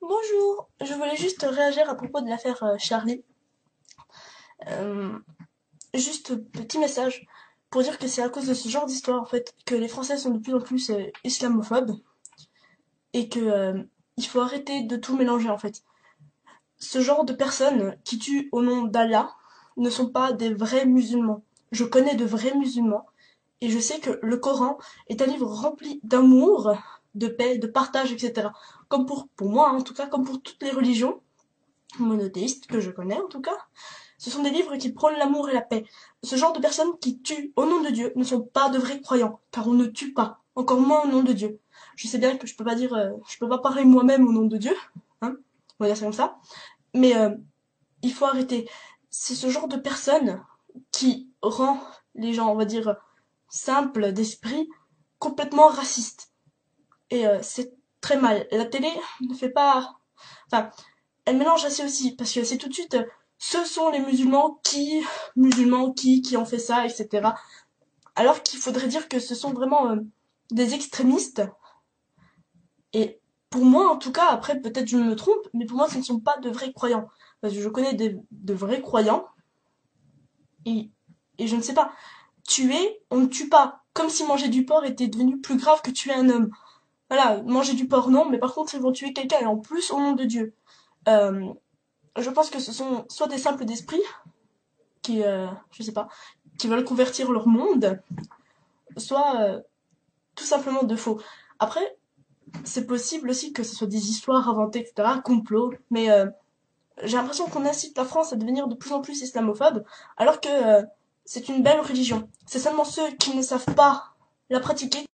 Bonjour, je voulais juste réagir à propos de l'affaire Charlie. Euh, Juste petit message pour dire que c'est à cause de ce genre d'histoire en fait que les Français sont de plus en plus islamophobes et que il faut arrêter de tout mélanger en fait. Ce genre de personnes qui tuent au nom d'Allah ne sont pas des vrais musulmans. Je connais de vrais musulmans et je sais que le Coran est un livre rempli d'amour, de paix, de partage, etc. Comme pour moi en tout cas, comme pour toutes les religions monothéistes que je connais en tout cas. Ce sont des livres qui prônent l'amour et la paix. Ce genre de personnes qui tuent au nom de Dieu ne sont pas de vrais croyants, car on ne tue pas, encore moins au nom de Dieu. Je sais bien que je peux pas parler moi-même au nom de Dieu, hein, on va dire ça comme ça, mais il faut arrêter. C'est ce genre de personnes qui rend les gens, on va dire, simples d'esprit, complètement racistes. Et c'est très mal. La télé ne fait pas... Enfin, elle mélange assez aussi, parce que c'est tout de suite, ce sont les musulmans qui ont fait ça, etc. Alors qu'il faudrait dire que ce sont vraiment des extrémistes. Et pour moi, en tout cas, après peut-être je me trompe, mais pour moi, ce ne sont pas de vrais croyants. Parce que je connais de vrais croyants, et, et je ne sais pas, tuer, on ne tue pas. Comme si manger du porc était devenu plus grave que tuer un homme. Voilà, manger du porc, non, mais par contre, ils vont tuer quelqu'un, et en plus, au nom de Dieu. Euh, je pense que ce sont soit des simples d'esprit, qui, je sais pas, qui veulent convertir leur monde, soit tout simplement de faux. Après, c'est possible aussi que ce soit des histoires inventées, etc., complot, mais j'ai l'impression qu'on incite la France à devenir de plus en plus islamophobe, alors que c'est une belle religion. C'est seulement ceux qui ne savent pas la pratiquer